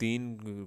3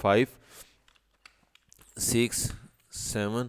5 6 7